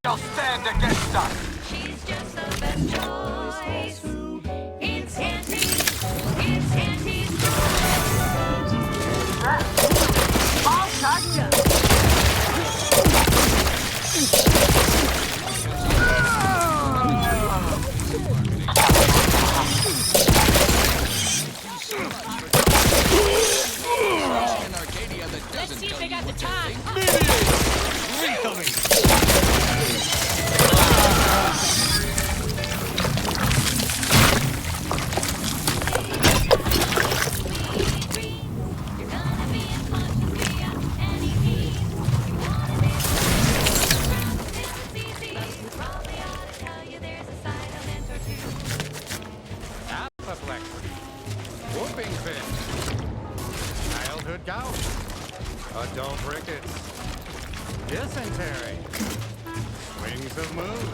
They'll stand against us. She's just the best choice. It's Auntie's I'll catch ya. Let's see if they got the time. Apoplexy, whooping fit, childhood gout, adult rickets, dysentery, swings of mood,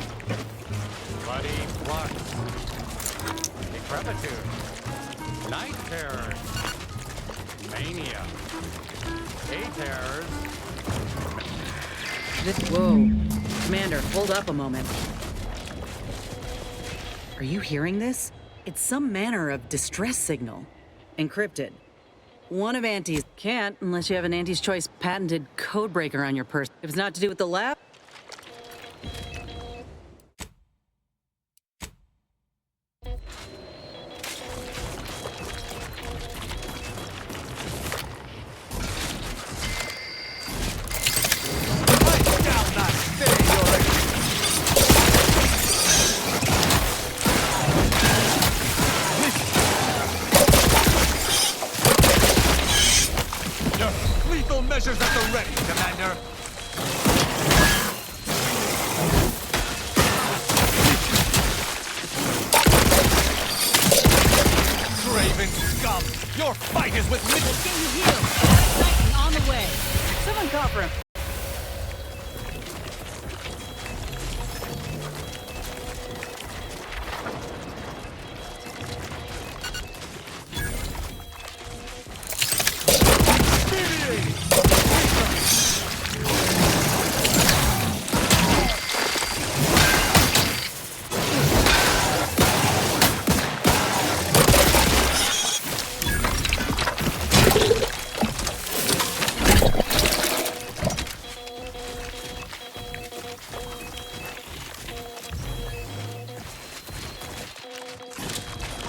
bloody flux, decrepitude, night terrors, mania, day terrors. Whoa. Commander, hold up a moment. Are you hearing this? It's some manner of distress signal. Encrypted. One of Auntie's can't unless you have an Auntie's Choice patented codebreaker on your purse. If it's not to do with the lab. Lethal measures at the ready, Commander. Craven scum! Your fight is with me! Get you healed. Lightning on the way. Someone call for him.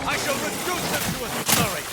I shall reduce them to a slurry!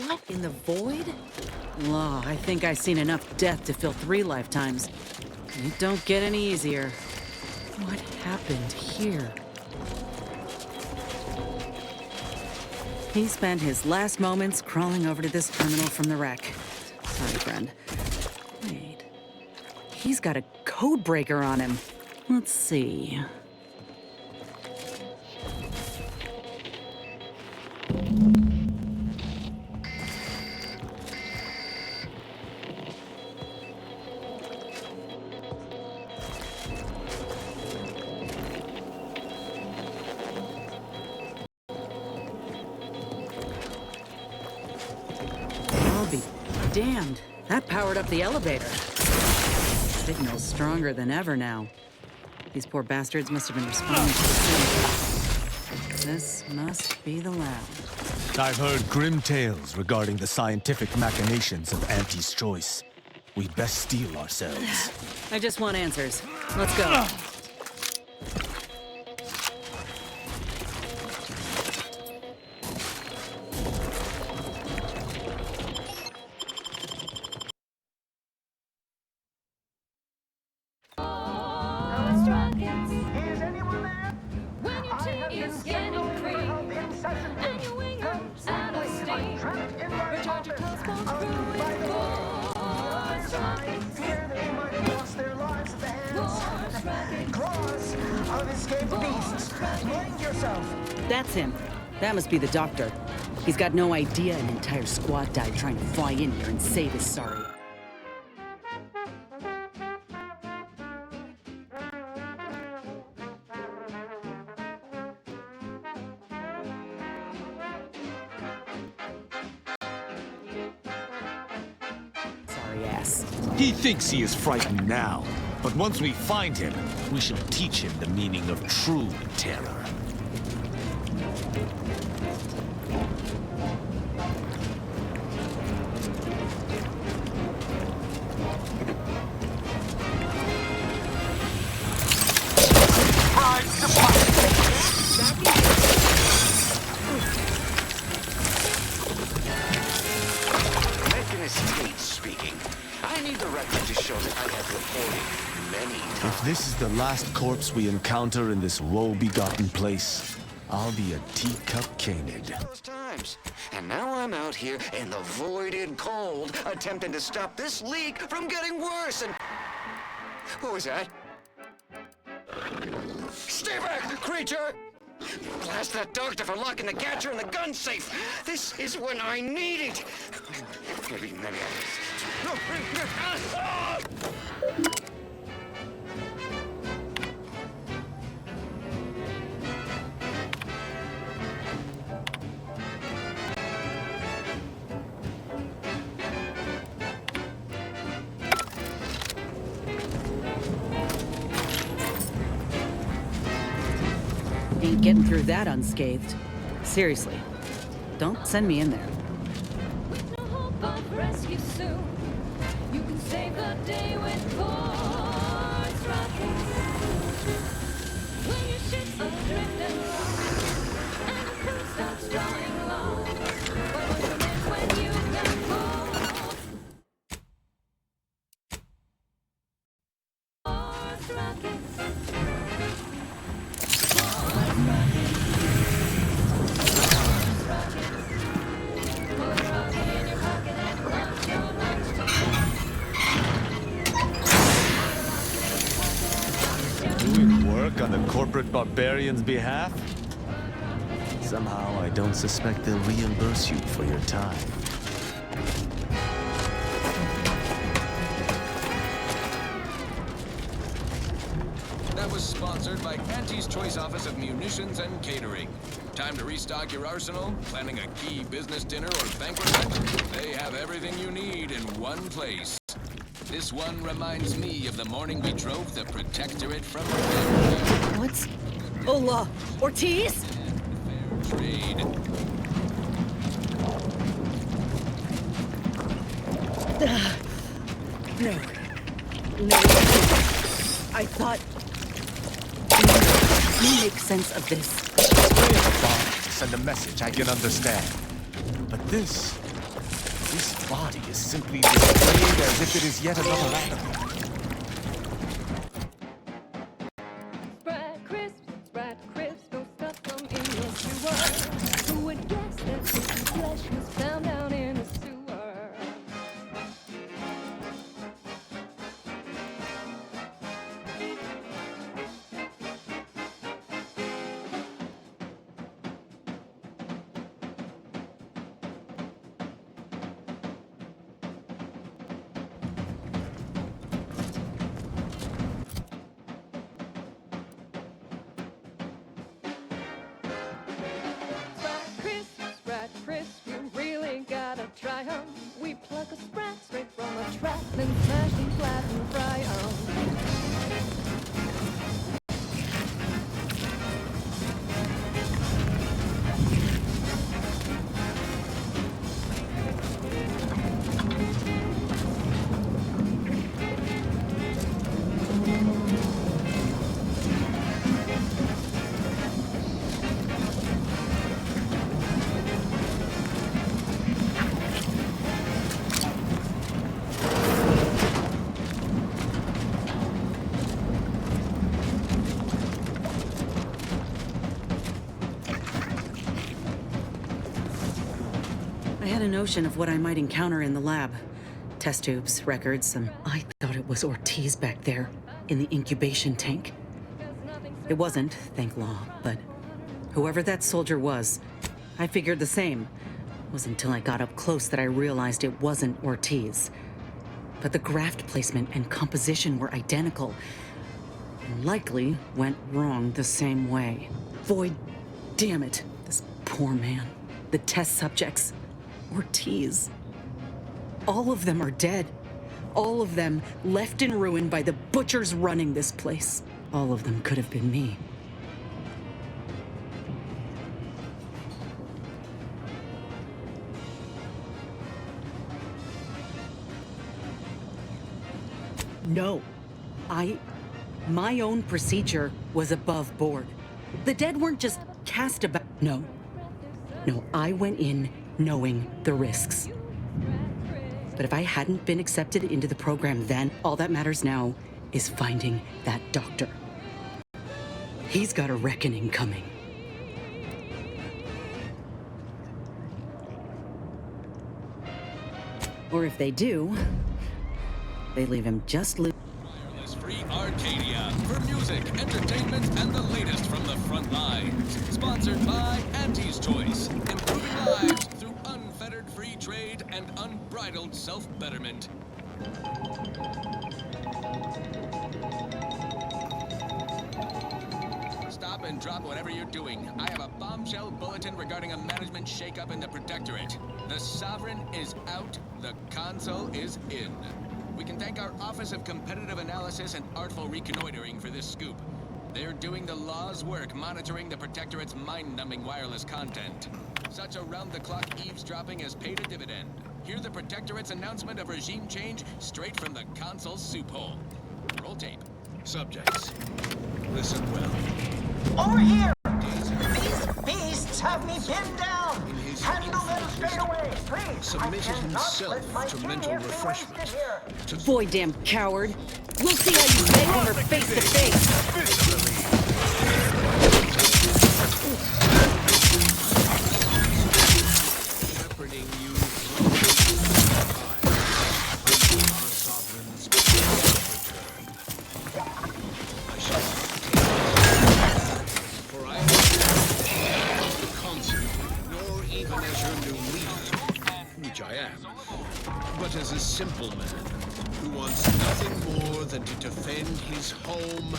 What in the void? Law, I think I've seen enough death to fill 3 lifetimes. It don't get any easier. What happened here? He spent his last moments crawling over to this terminal from the wreck. Sorry, friend. Wait. He's got a code breaker on him. Let's see. I'll be damned. That powered up the elevator. Signal's stronger than ever now. These poor bastards must have been responding to the signal. This must be the lab. I've heard grim tales regarding the scientific machinations of Auntie's choice. We'd best steel ourselves. I just want answers. Let's go. Those rockets. When your tea is getting free, and your wing is out of steam, recharge your telephone through with force rockets. Force rockets. Claws of escaped beasts. Mind yourself. That's him. That must be the doctor. He's got no idea an entire squad died trying to fly in here and save his sorry. Sorry ass. He thinks he is frightened now, but once we find him, we shall teach him the meaning of true terror. Speaking. I need the record to show that I have reported many times. If this is the last corpse we encounter in this woe-begotten place, I'll be a teacup canid. Those times. And now I'm out here in the voided cold, attempting to stop this leak from getting worse and... What was that? Stay back, creature! Blast that doctor for locking the catcher in the gun safe! This is when I need it! Maybe many others. Ain't getting through that unscathed. Seriously, don't send me in there. With no hope of rescue soon, you can save the day with force rockets. When your ship's adrift and lost, and the crew stops drawing along, but when you miss when you got force rockets. Force rockets. Put a rocket in your pocket and launch your lunch Doing work on the corporate barbarian's behalf? Somehow I don't suspect they'll reimburse you for your time. That was sponsored by Auntie's Choice Office of Munitions and Catering. Time to restock your arsenal? Planning a key business dinner or banquet event? They have everything you need in one place. This one reminds me of the morning we drove the Protectorate from fair What's... Hola, Ortiz? trade. No. No. I thought... You make sense of this. To send a message I can understand. But this body is simply displayed as if it is yet another animal. Spread crisps, don't stuff them in your sewer. Who would guess that this flesh was found down in a sewer? Spread crisp, you really gotta try 'em. We pluck a sprat straight from a trap, then smash them flat and fry 'em. I had a notion of what I might encounter in the lab. Test tubes, records, some... I thought it was Ortiz back there, in the incubation tank. It wasn't, thank law, but whoever that soldier was, I figured the same. It was until I got up close that I realized it wasn't Ortiz. But the graft placement and composition were identical, and likely went wrong the same way. Void, damn it, this poor man. The test subjects, Ortiz. All of them are dead. All of them left in ruin by the butchers running this place. All of them could have been me. No. My own procedure was above board. The dead weren't just cast about. No. No, I went in knowing the risks. But if I hadn't been accepted into the program then, all that matters now is finding that doctor. He's got a reckoning coming. Or if they do, they leave him just loose. Wireless Free Arcadia for music, entertainment, and the latest from the front lines. Sponsored by Auntie's Choice, improving lives through unfettered free trade and unbridled self-betterment. Stop and drop whatever you're doing. I have a bombshell bulletin regarding a management shakeup in the Protectorate. The Sovereign is out, the Consul is in. We can thank our Office of Competitive Analysis and Artful Reconnoitering for this scoop. They're doing the law's work, monitoring the Protectorate's mind-numbing wireless content. Such around-the-clock eavesdropping has paid a dividend. Hear the Protectorate's announcement of regime change straight from the Consul's soup hole. Roll tape. Subjects, listen well. Over here! These beasts have me pinned down! Handle them straight away, please! Submitted himself to mental refreshment. Boy, damn coward. We'll see how you play when we're face to face. Shepherding you through our sovereign's return. I shall not take for I am not the consul, nor even as your new leader, which I am, but as a simple man who wants nothing more than to defend his home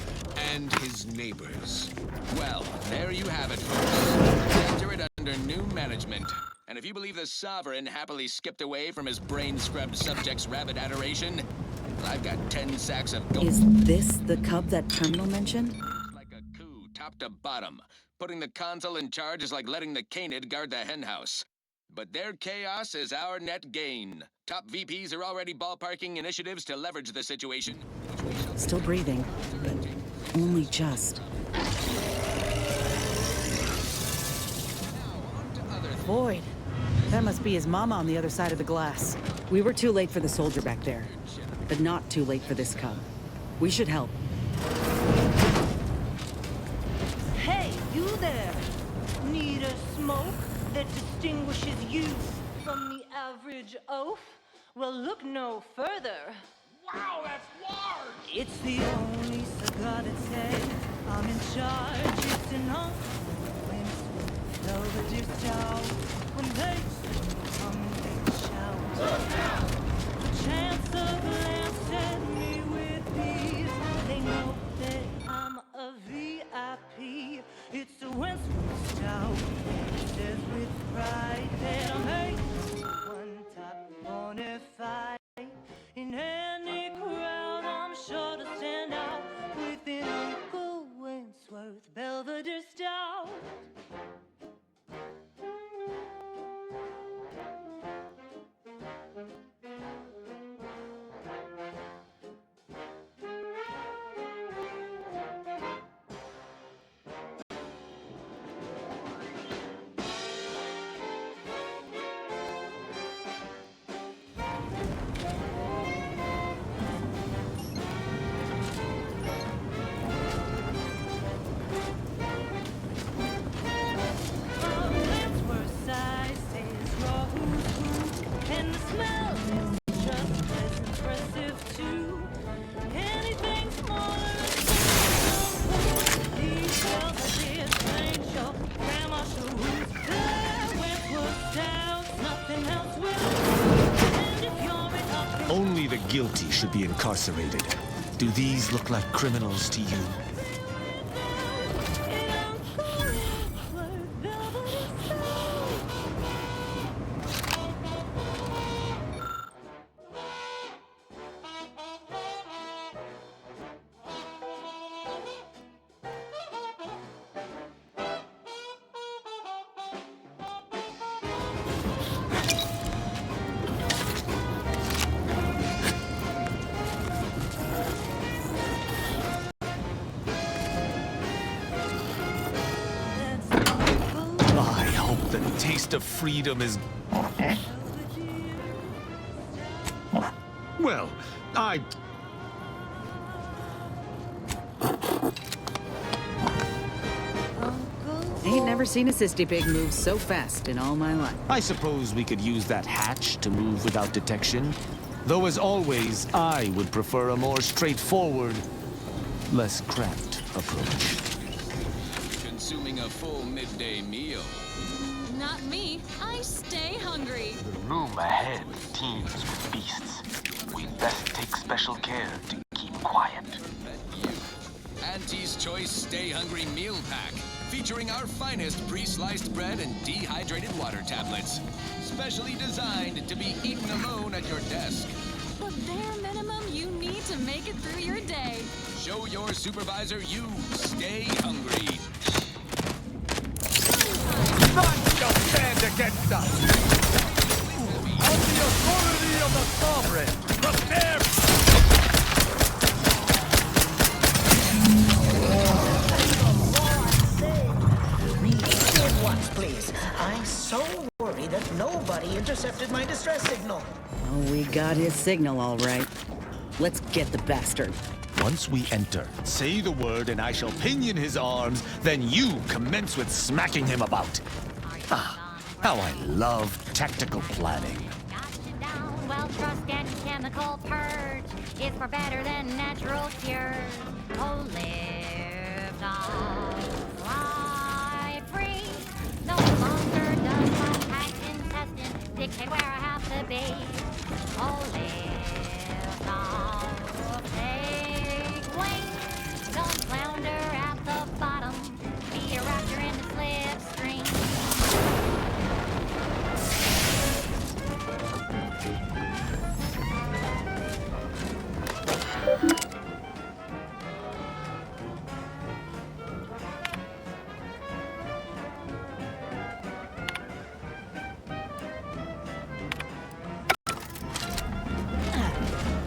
and his neighbors. Well, there you have it, folks. Protectorate under new management. And if you believe the Sovereign happily skipped away from his brain-scrubbed subject's rabid adoration, well, I've got 10 sacks of gold. Is this the cub that Terminal mentioned? Like a coup, top to bottom. Putting the Consul in charge is like letting the canid guard the henhouse. But their chaos is our net gain. Top VPs are already ballparking initiatives to leverage the situation. Still breathing, but only just. Void. That must be his mama on the other side of the glass. We were too late for the soldier back there, but not too late for this cub. We should help. Hey, you there! Need a smoke that distinguishes you from the average oaf? Well, look no further. Wow, that's large! It's the only cigar that says I'm in charge. It's an influence. Nobody shout when they come and shout. The chance of glance at me with these. They know that I'm a VIP. It's a Westwood stout. It says with pride that I'm a one top bona fide. In any crowd, I'm sure to stand out within Uncle Wentworth Belvedere Stout. guilty should be incarcerated. Do these look like criminals to you? I hope the taste of freedom is... Well, I... Ain't never seen a sissy pig move so fast in all my life. I suppose we could use that hatch to move without detection. Though, as always, I would prefer a more straightforward, less cramped approach. Consuming a full midday meal. Not me. I stay hungry. Room ahead teems with beasts. We best take special care to keep quiet. Auntie's Choice Stay Hungry Meal Pack, featuring our finest pre-sliced bread and dehydrated water tablets. Specially designed to be eaten alone at your desk. The bare minimum you need to make it through your day. Show your supervisor you stay hungry. None shall stand against us! On the authority of the sovereign, prepare! Read once, please. I'm so worried that nobody intercepted my distress signal. Oh, we got his signal all right. Let's get the bastard. Once we enter, say the word and I shall pinion his arms, then you commence with smacking him about. Ah, how I love tactical planning. Got you down, well, trust and chemical purge is far better than natural cures. Oh, live long, fly free. No longer does my packed intestine dictate where I have to be. Oh, live long, take wing. Don't flounder at the bottom. Be a raptor in the slipstream.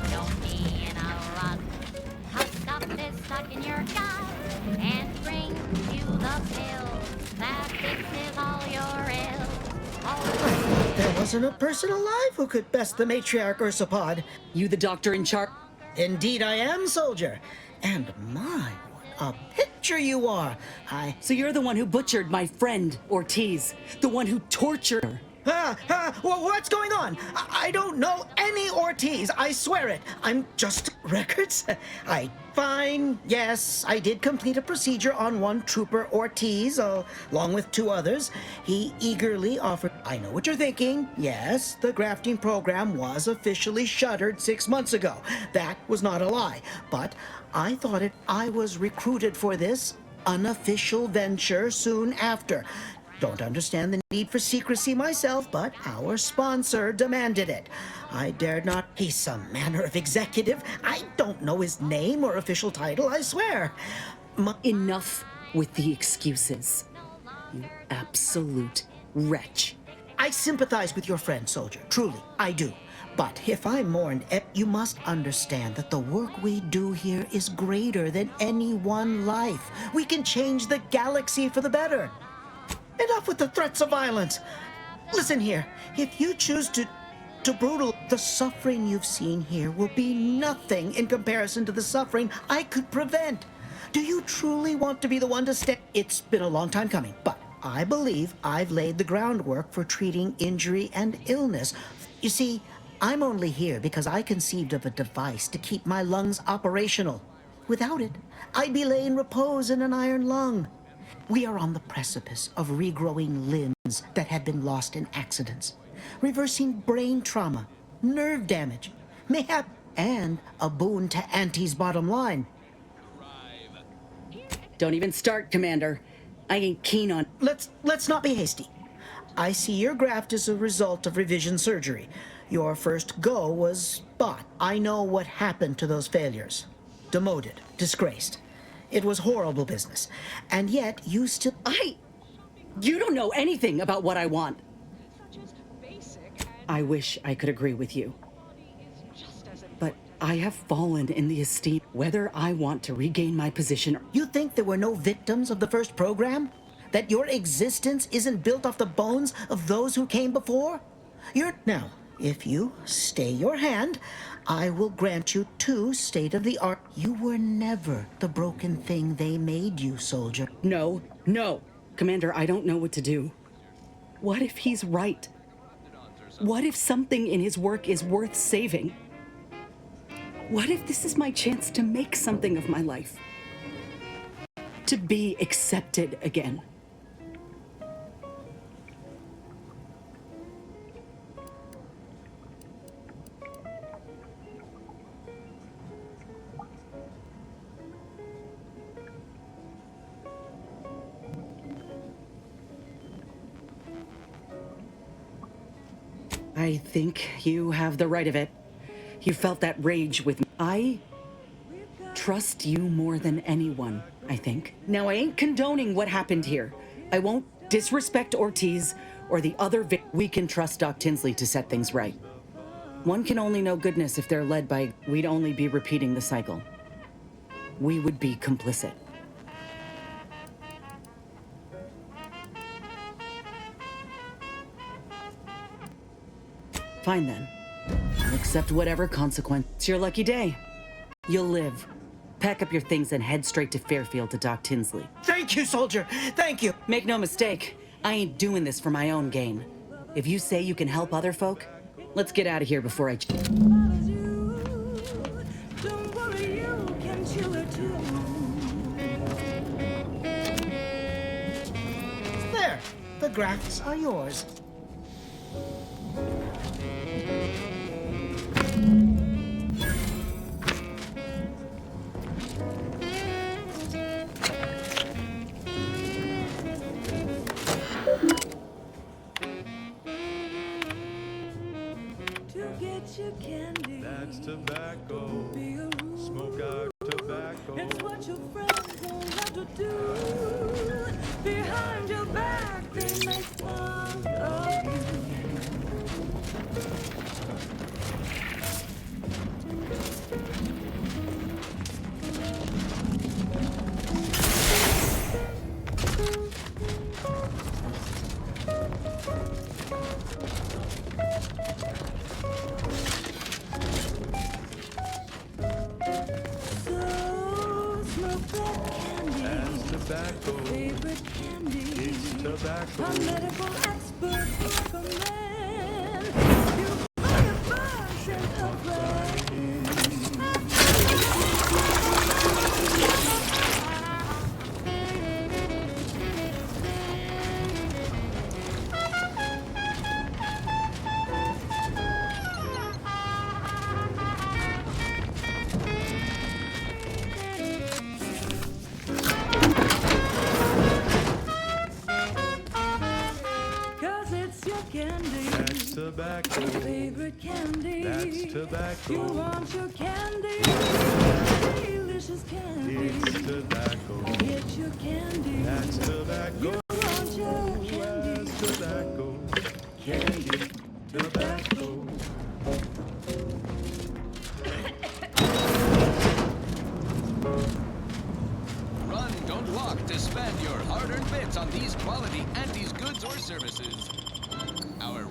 Don't be in a rut. How stuff is stuck in your gut and bring you the pill that fixes all your ills. Oh, There wasn't a person alive who could best the matriarch Ursapod. You the doctor in charge? Indeed I am, soldier. And my, what a picture you are. So you're the one who butchered my friend, Ortiz. The one who tortured her. What's going on? I don't know any Ortiz, I swear it. I'm just records. Fine, yes, I did complete a procedure on one trooper Ortiz, along with two others. He eagerly offered... I know what you're thinking. Yes, the grafting program was officially shuttered 6 months ago. That was not a lie. But I thought I was recruited for this unofficial venture soon after. Don't understand the need for secrecy myself, but our sponsor demanded it. I dared not. He's some manner of executive. I don't know his name or official title, I swear. Enough with the excuses. You absolute wretch. I sympathize with your friend, soldier. Truly, I do. But if I'm mourned, you must understand that the work we do here is greater than any one life. We can change the galaxy for the better. Enough with the threats of violence. Listen here, if you choose to brutal, the suffering you've seen here will be nothing in comparison to the suffering I could prevent. Do you truly want to be the one to step? It's been a long time coming, but I believe I've laid the groundwork for treating injury and illness. You see, I'm only here because I conceived of a device to keep my lungs operational. Without it, I'd be laying repose in an iron lung. We are on the precipice of regrowing limbs that had been lost in accidents, reversing brain trauma, nerve damage, mayhap and a boon to Auntie's bottom line. Don't even start, Commander. I ain't keen on... Let's not be hasty. I see your graft is a result of revision surgery. Your first go was bot. I know what happened to those failures. Demoted, disgraced. It was horrible business. And yet you still... You don't know anything about what I want. I wish I could agree with you. But I have fallen in the esteem whether I want to regain my position. You think there were no victims of the first program? That your existence isn't built off the bones of those who came before? Now, if you stay your hand, I will grant you 2 state-of-the-art... You were never the broken thing they made you, soldier. No. Commander, I don't know what to do. What if he's right? What if something in his work is worth saving? What if this is my chance to make something of my life? To be accepted again? I think you have the right of it. You felt that rage with me. I trust you more than anyone, I think. Now, I ain't condoning what happened here. I won't disrespect Ortiz or the other we can trust Doc Tinsley to set things right. One can only know goodness if they're led by... We'd only be repeating the cycle. We would be complicit. Fine then. I'll accept whatever consequence. It's your lucky day. You'll live. Pack up your things and head straight to Fairfield to Doc Tinsley. Thank you, soldier. Thank you. Make no mistake, I ain't doing this for my own gain. If you say you can help other folk, let's get out of here before I... Don't worry, you can chew it too. There. The grafts are yours. Your candy. That's tobacco. Be a rule. Smoke our tobacco. It's what your friends don't have to do. Behind your back, they make fun of you. Tobacco. Favorite candy. It's tobacco. A medical expert recommend you buy a version of tobacco. Favorite candy. That's tobacco. You want your candy. Delicious candy. It's tobacco. Get your candy. That's tobacco. You want your candy. That's tobacco. Candy. Tobacco. Run, don't walk to spend your hard-earned bits on these quality Auntie's goods or services. Our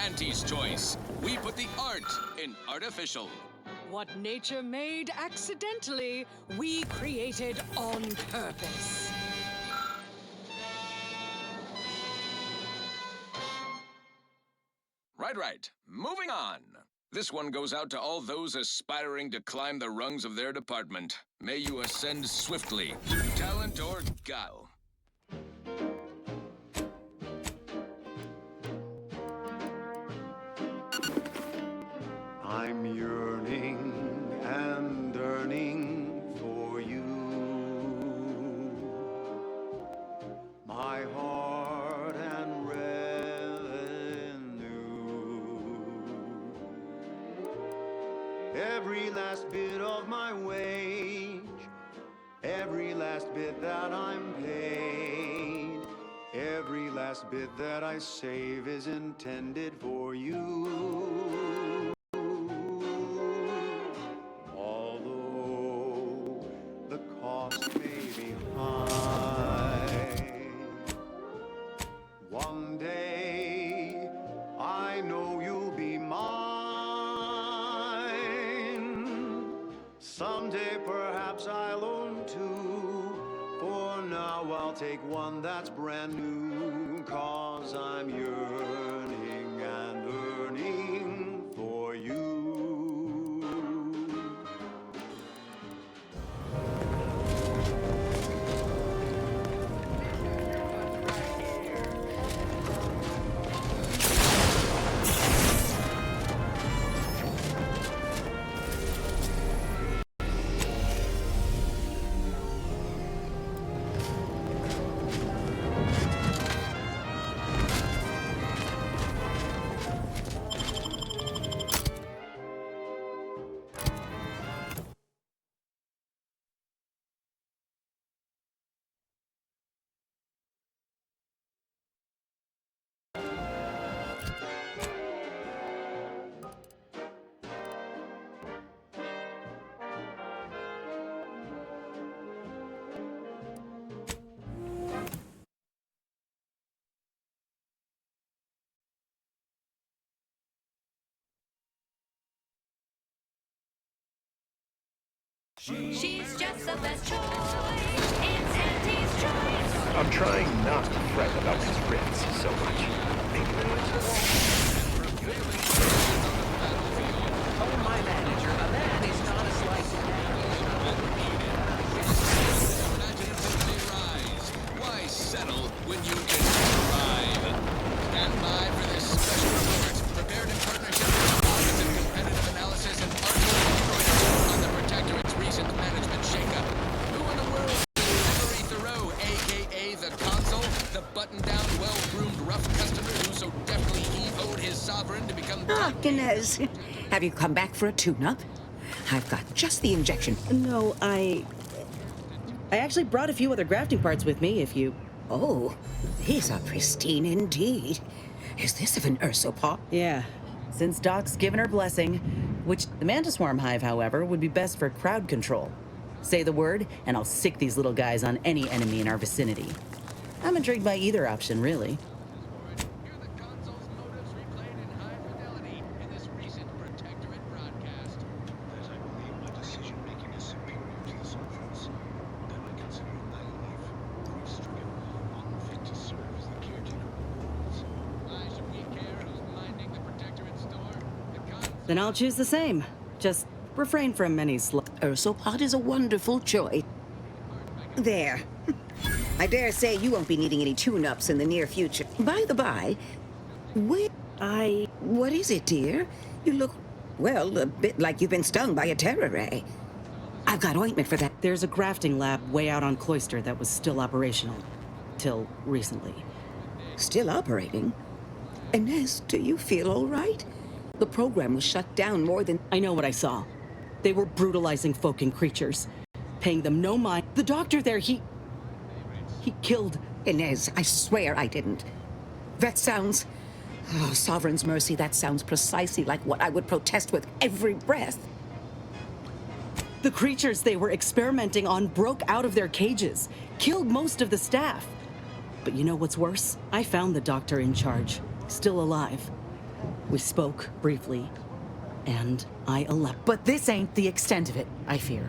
Auntie's choice. We put the art in artificial. What nature made accidentally, we created on purpose. Right. Moving on. This one goes out to all those aspiring to climb the rungs of their department. May you ascend swiftly, through talent or guile. I'm yearning and yearning for you. My heart and revenue. Every last bit of my wage, every last bit that I'm paid, every last bit that I save is intended for you. Although the cost may be high, one day I know you'll be mine. Someday perhaps I'll own two. For now I'll take one that's brand new, 'cause I'm yearning and yearning for you. She's just the best choice. It's Auntie's choice. I'm trying not to fret about these Brits so much. Oh, my manager, a man is not a slice of Why settle when you can thrive? Stand by for this special report, prepared in partnership with Office of Competitive Analysis and Artificial Intelligence on the Protectorate's recent management shakeup. Who in the world is Emery Thoreau, a.k.a. the Consul, the button-down, well-groomed, rough customer who so deftly he-hoed his sovereign to become... Ah, Inez, have you come back for a tune-up? I've got just the injection. No, I actually brought a few other grafting parts with me, if you... Oh, these are pristine indeed. Is this of an ursopod? Yeah. Since Doc's given her blessing, which the mantis swarm hive, however, would be best for crowd control. Say the word, and I'll sick these little guys on any enemy in our vicinity. I'm intrigued by either option, really. Hear the Consul's motives replayed in high fidelity in this recent Protectorate broadcast. That I believe my decision-making is superior to the sovereign's. That I consider it naive, grief-stricken, unfit to serve as the caretaker of the world. Why should we care who's minding the Protectorate store? The Then I'll choose the same. Just refrain from any Ursopod is a wonderful choice. There. I dare say you won't be needing any tune-ups in the near future. By the by, what is it, dear? You look, well, a bit like you've been stung by a terror ray. I've got ointment for that. There's a grafting lab way out on Cloister that was still operational. Till recently. Still operating? Inez, do you feel all right? The program was shut down more than... I know what I saw. They were brutalizing folk and creatures. Paying them no mind. The doctor there, he killed... Inez, I swear I didn't. That sounds... Oh, Sovereign's mercy, that sounds precisely like what I would protest with every breath. The creatures they were experimenting on broke out of their cages, killed most of the staff. But you know what's worse? I found the doctor in charge, still alive. We spoke briefly, and I elect. But this ain't the extent of it, I fear.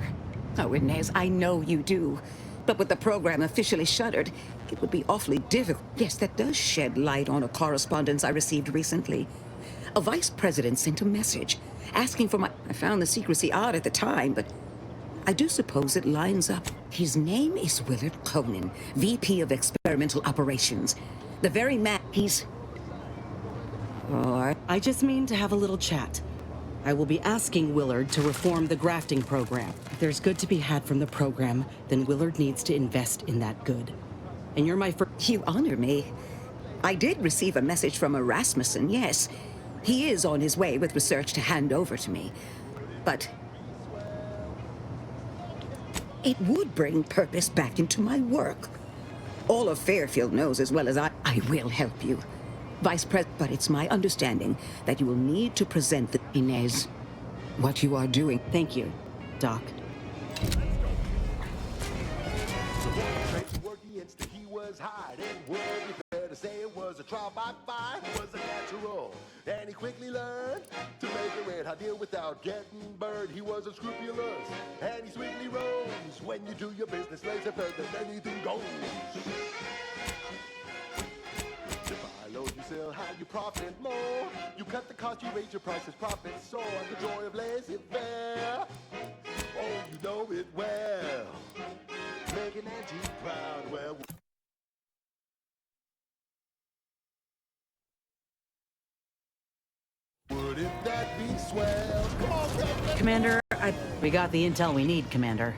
Oh, Inez, I know you do. But with the program officially shuttered, it would be awfully difficult. Yes, that does shed light on a correspondence I received recently. A vice president sent a message asking for my... I found the secrecy odd at the time, but I do suppose it lines up. His name is Willard Conan, VP of Experimental Operations. The very man he's... Oh, I just mean to have a little chat. I will be asking Willard to reform the grafting program. If there's good to be had from the program, then Willard needs to invest in that good. And you're my first... You honor me. I did receive a message from Erasmussen, yes. He is on his way with research to hand over to me. But it would bring purpose back into my work. All of Fairfield knows as well as I will help you. Vice President, but it's my understanding that you will need to present the Inez what you are doing. Thank you, Doc. He was hiding, would be fair to say it was a trial by fire, it was a natural. And he quickly learned to make a red hot deal without getting burned. He was unscrupulous, and he sweetly rose. When you do your business, laissez-faire, then anything goes. You buy low, you sell high, you profit more. You cut the cost, you raise your prices, profits soar. The joy of laissez-faire, oh, you know it well. Making Auntie proud, well... Wouldn't that be swell? Come on, Commander, we got the intel we need, Commander.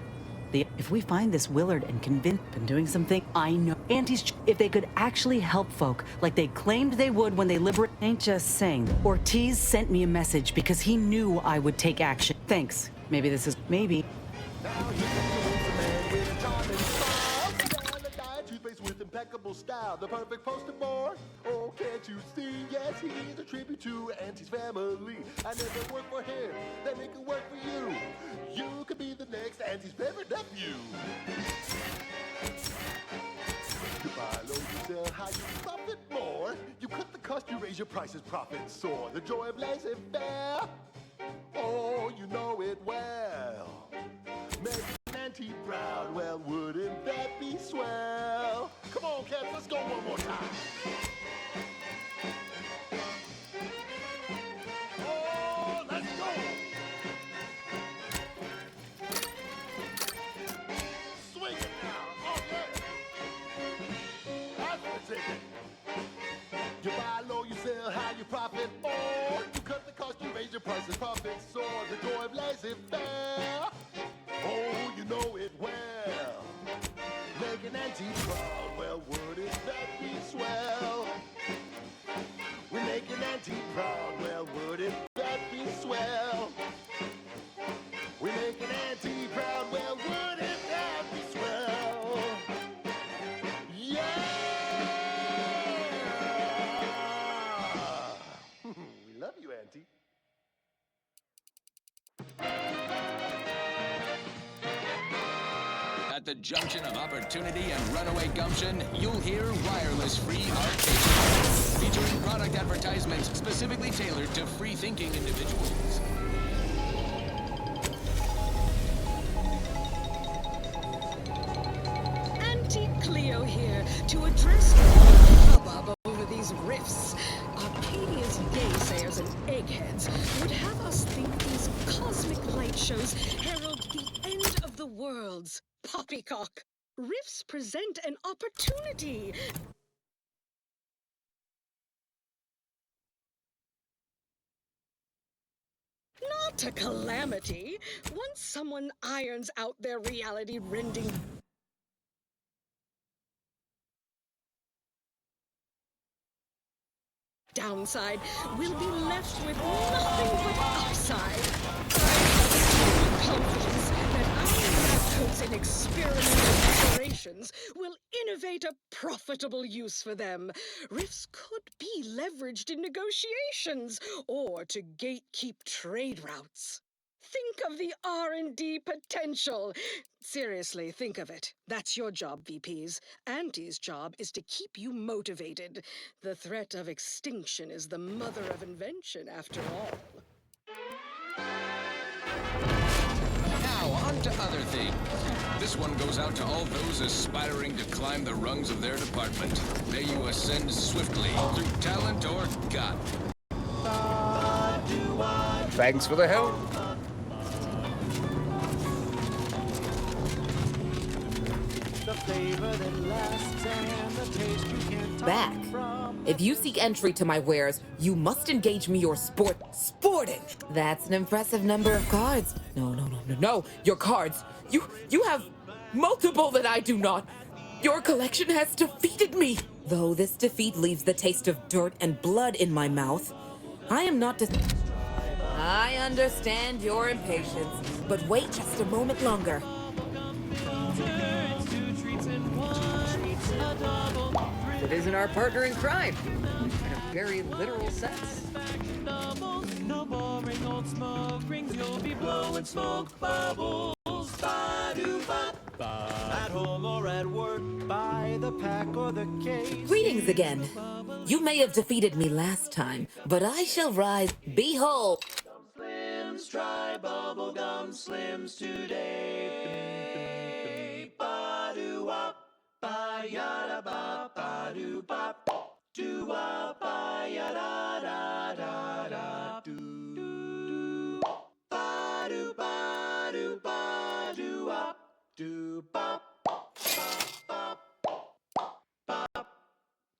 If we find this Willard and convince him doing something, I know. Auntie's, if they could actually help folk like they claimed they would when they ain't just saying. Ortiz sent me a message because he knew I would take action. Thanks. Maybe this is, maybe. With impeccable style, the perfect poster boy. Oh, can't you see? Yes, he's a tribute to Auntie's family. I never work for him, then it can work for you. You could be the next Auntie's favorite nephew. You buy low, you sell high, you profit more. You cut the cost, you raise your prices, profits soar. The joy of laissez-faire, oh, you know it well. Make Auntie proud, well, wouldn't that be swell? Come on, cats, let's go one more time. Oh, let's go. Swing it now, oh yeah. That's the ticket. You buy low, you sell high, you profit more. You cut the cost, you raise your prices, profits soar. The joy of laissez-faire, oh, you know it well. Making Auntie proud, well, wouldn't that be swell? We're making Auntie proud, well, wouldn't that be swell? We're making Auntie proud, well, wouldn't that be swell? Yeah! We love you, Auntie. At the junction of opportunity and runaway gumption, you'll hear wireless free arcade, featuring product advertisements specifically tailored to free-thinking individuals. Auntie Cleo here to address the hubbub over these rifts. Arcadia's naysayers and eggheads would have us think these cosmic light shows herald the end of the worlds. Poppycock! Rifts present an opportunity. Not a calamity. Once someone irons out their reality-rending downside, we'll be left with nothing but upside. I have confidence that our lab coats in experimental operations will innovate a profitable use for them. Rifts could be leveraged in negotiations or to gatekeep trade routes. think of the R&D potential. Seriously, think of it. That's your job, VPs. Auntie's job is to keep you motivated. The threat of extinction is the mother of invention, after all. Now, on to other things. This one goes out to all those aspiring to climb the rungs of their department. May you ascend swiftly through talent or gut. Thanks for the help. Back. If you seek entry to my wares, you must engage me your sporting. That's an impressive number of cards. No. Your cards. You have multiple that I do not. Your collection has defeated me. Though this defeat leaves the taste of dirt and blood in my mouth, I am not I understand your impatience, but wait just a moment longer. It isn't our partner in crime, in a very literal sense. No boring old smoke rings, you'll be blowing smoke bubbles. Ba-do-ba. At home or at work, by the pack or the case. Greetings again. You may have defeated me last time, but I shall rise. Behold! Slims, try bubblegum slims today. Ba-do-wop, ba-yada-ba, ba-do-bop. Do-wop, ba-yada-da-da-da-do. Ba-do-ba-do-ba-do-wop, do-bop, bop, bop,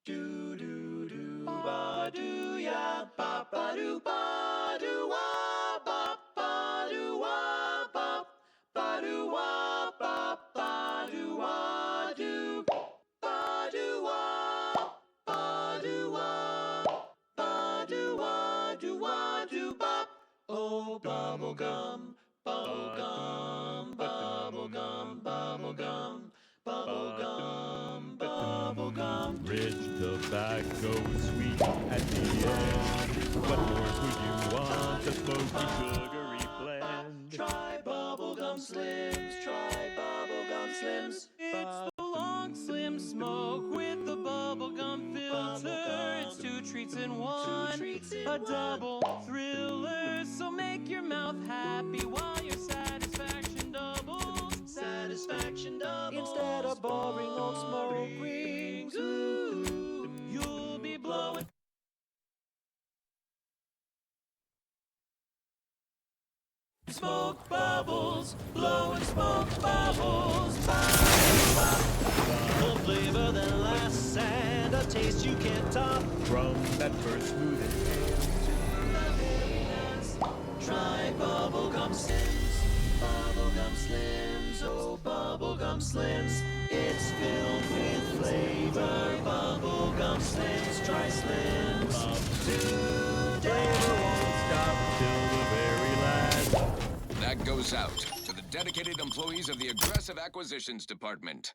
do-do-do-ba-do-ya, ba-ba-do-ba-do-wop, ba-ba-do-wop, ba-ba-do-wop, ba-ba-do-wop-do, ba-do-wop, ba-do-wop, ba-do-wop-do-wop-do-bop. Oh, bubblegum, bubblegum, bubblegum, bubblegum, bubblegum, bubblegum. Rich tobacco, sweet at the end. What more could you want? A smoky, sugary blend. Try bubblegum slims, try bubblegum slims. It's the long slim smoke with the bubblegum filter. It's two treats in one, a double thriller. So make your mouth happy while your satisfaction doubles. Satisfaction doubles. Instead of boring old smoke rings, ooh, you'll be blowing smoke bubbles, blowing smoke bubbles. A flavor that lasts and a taste you can't top. From that first smooth inhale to the happiness. Try bubblegum slims, bubblegum slims, oh bubblegum slims. It's filled with flavor, bubblegum slims. Try slims today. won't stop till the very last. That goes out to the dedicated employees of the Aggressive Acquisitions Department.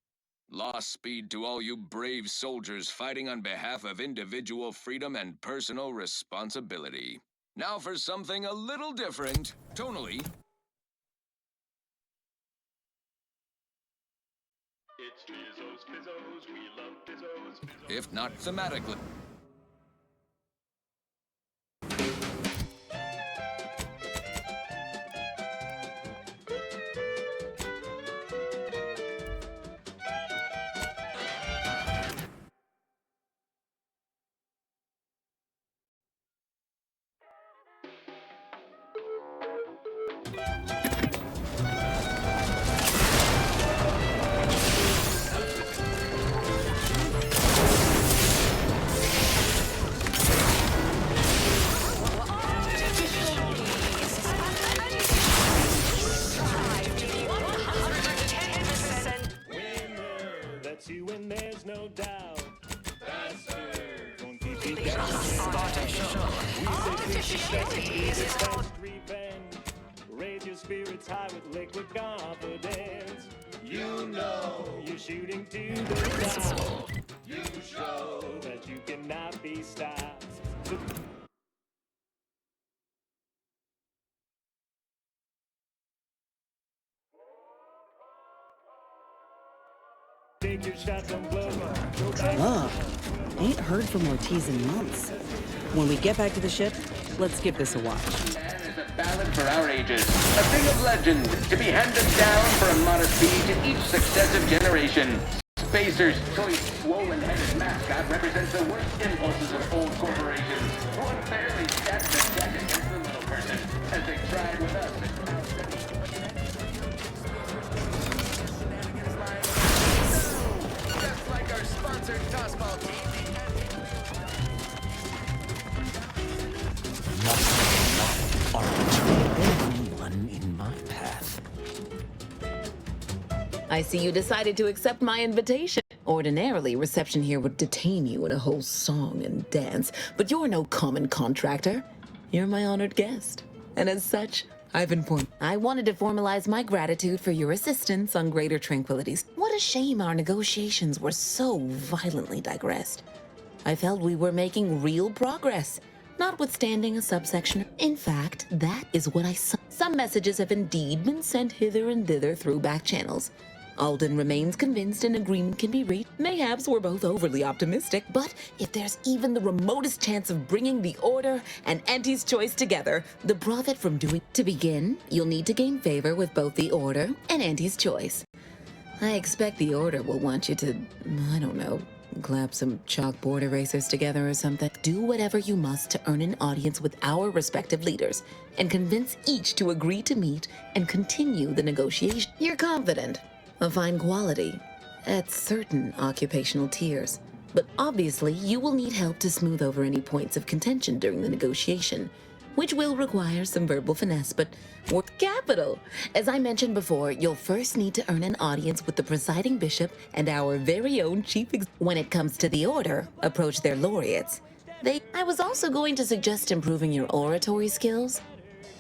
Lost speed to all you brave soldiers fighting on behalf of individual freedom and personal responsibility. Now for something a little different, tonally. It's Bizzos, Bizzos, we love Bizzos, Bizzos. If not thematically. Raise your spirits high with liquid confidence. You know you're shooting to the top. You show that you cannot be stopped. make your shot don't blow. Go back. Up. Ain't heard from Ortiz in months. When we get back to the ship, let's give this a watch. Man is a ballad for our ages, a thing of legend, to be handed down for a modest fee to each successive generation. Spacer's choice swollen-headed mascot represents the worst impulses of old corporations, who unfairly stack the deck against the little person, as they tried with us. Just like our sponsored tossball team. Everyone in my path. I see you decided to accept my invitation. Ordinarily, reception here would detain you in a whole song and dance, but you're no common contractor. You're my honored guest. And as such, I've informed. I wanted to formalize my gratitude for your assistance on greater tranquilities. What a shame our negotiations were so violently digressed. I felt we were making real progress, notwithstanding a subsection. In fact, that is what I saw. Some messages have indeed been sent hither and thither through back channels. Alden remains convinced an agreement can be reached. Mayhaps we're both overly optimistic, but if there's even the remotest chance of bringing the Order and Auntie's Choice together, the profit from doing... To begin, you'll need to gain favor with both the Order and Auntie's Choice. I expect the Order will want you to, I don't know, clap some chalkboard erasers together or something. Do whatever you must to earn an audience with our respective leaders and convince each to agree to meet and continue the negotiation. You're confident. A fine quality at certain occupational tiers. But obviously, you will need help to smooth over any points of contention during the negotiation, which will require some verbal finesse, but worth capital. As I mentioned before, you'll first need to earn an audience with the presiding bishop and our very own When it comes to the Order, approach their laureates. I was also going to suggest improving your oratory skills,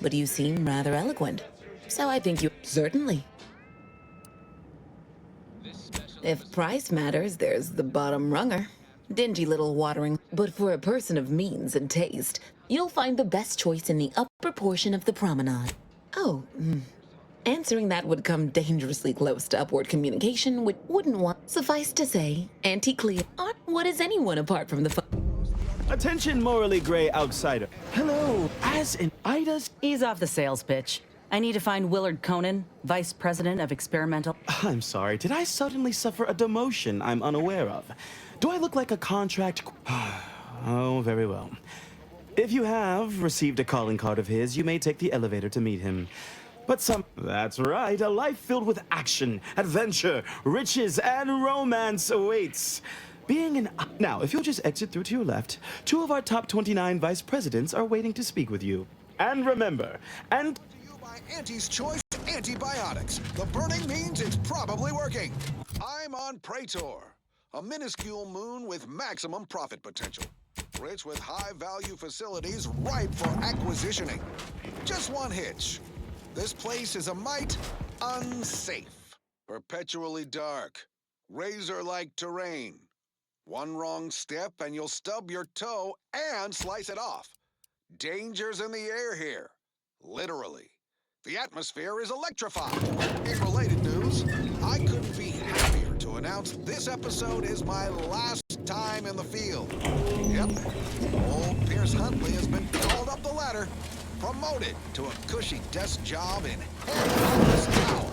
but you seem rather eloquent. So I think you... Certainly. If price matters, there's the bottom runger. Dingy little watering. But for a person of means and taste, you'll find the best choice in the upper portion of the promenade. Oh, answering that would come dangerously close to upward communication, which wouldn't want... Suffice to say, anti-Cleo... What is anyone apart from the... Attention, morally gray outsider. Hello, as in Ida's... Ease off the sales pitch. I need to find Willard Conan, Vice President of Experimental... I'm sorry, did I suddenly suffer a demotion I'm unaware of? Do I look like a contract... Oh, very well. If you have received a calling card of his, you may take the elevator to meet him. But That's right, a life filled with action, adventure, riches, and romance awaits. Now, if you'll just exit through to your left, 2 of our top 29 vice presidents are waiting to speak with you. And remember, Auntie's Choice Antibiotics. The burning means it's probably working. I'm on Praetor, a minuscule moon with maximum profit potential. Rich with high-value facilities ripe for acquisitioning. Just one hitch. This place is a mite unsafe. Perpetually dark. Razor-like terrain. One wrong step and you'll stub your toe and slice it off. Dangers in the air here. Literally. The atmosphere is electrified. In related news, I couldn't be happier to announce this episode is my last time in the field. Yep, old Pierce Huntley has been called up the ladder, promoted to a cushy desk job in head office tower.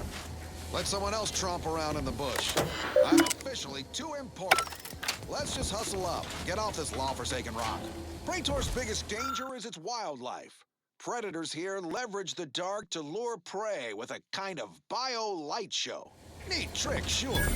Let someone else tromp around in the bush. I'm officially too important. Let's just hustle up, get off this law-forsaken rock. Praetor's biggest danger is its wildlife. Predators here leverage the dark to lure prey with a kind of bio-light show. Neat trick, sure.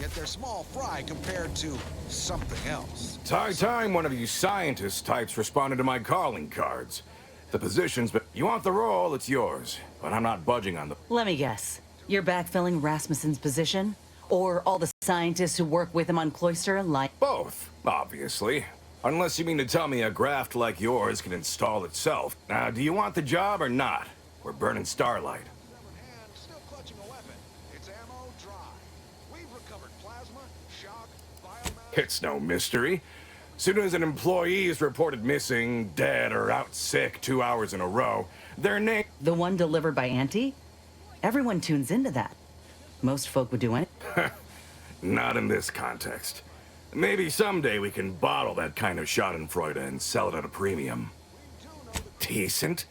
Yet they're small fry compared to something else. Time one of you scientist types responded to my calling cards. The position's but you want the role, it's yours. But I'm not budging on the... Let me guess. You're backfilling Rasmussen's position? Or all the scientists who work with him on Cloister like... Both, obviously. Unless you mean to tell me a graft like yours can install itself. Now, do you want the job or not? We're burning starlight. Still clutching a weapon. Its ammo dry. We've recovered plasma, shock, biomass... It's no mystery. Soon as an employee is reported missing, dead, or out sick 2 hours in a row, their name... The one delivered by Auntie? Everyone tunes into that. Most folk would do anything. Not in this context. Maybe someday we can bottle that kind of schadenfreude and sell it at a premium. Decent?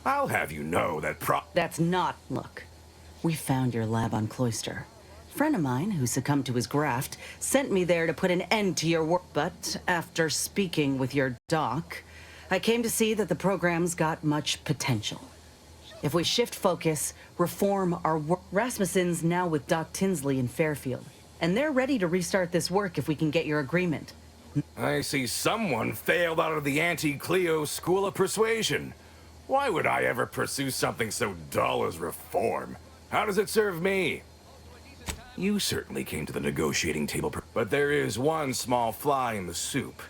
I'll have you know that That's not... Look, we found your lab on Cloister. A friend of mine who succumbed to his graft sent me there to put an end to your work. But after speaking with your doc, I came to see that the program's got much potential. If we shift focus, reform our work... Rasmussen's now with Doc Tinsley in Fairfield, and they're ready to restart this work if we can get your agreement. I see someone failed out of the anti-Cleo School of Persuasion. Why would I ever pursue something so dull as reform? How does it serve me? You certainly came to the negotiating table, but there is one small fly in the soup.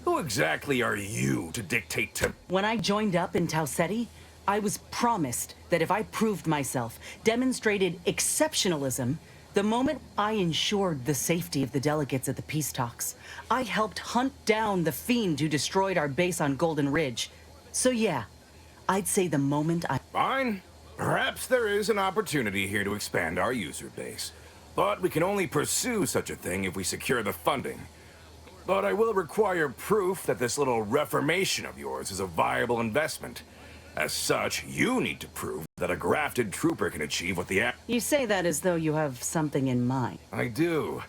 Who exactly are you to dictate to... When I joined up in Tau Ceti, I was promised that if I proved myself, demonstrated exceptionalism, the moment I ensured the safety of the delegates at the peace talks, I helped hunt down the fiend who destroyed our base on Golden Ridge. So yeah, I'd say the moment I... Fine. Perhaps there is an opportunity here to expand our user base. But we can only pursue such a thing if we secure the funding. But I will require proof that this little reformation of yours is a viable investment. As such, you need to prove that a grafted trooper can achieve what the... You say that as though you have something in mind. I do.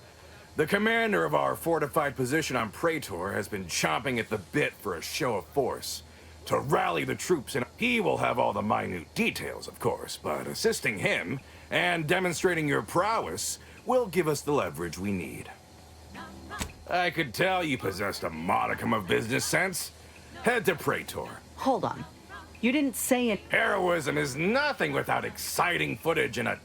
The commander of our fortified position on Praetor has been chomping at the bit for a show of force. To rally the troops, and he will have all the minute details, of course, but assisting him and demonstrating your prowess will give us the leverage we need. I could tell you possessed a modicum of business sense. Head to Praetor. Hold on. You didn't say it. Heroism is nothing without exciting footage and a...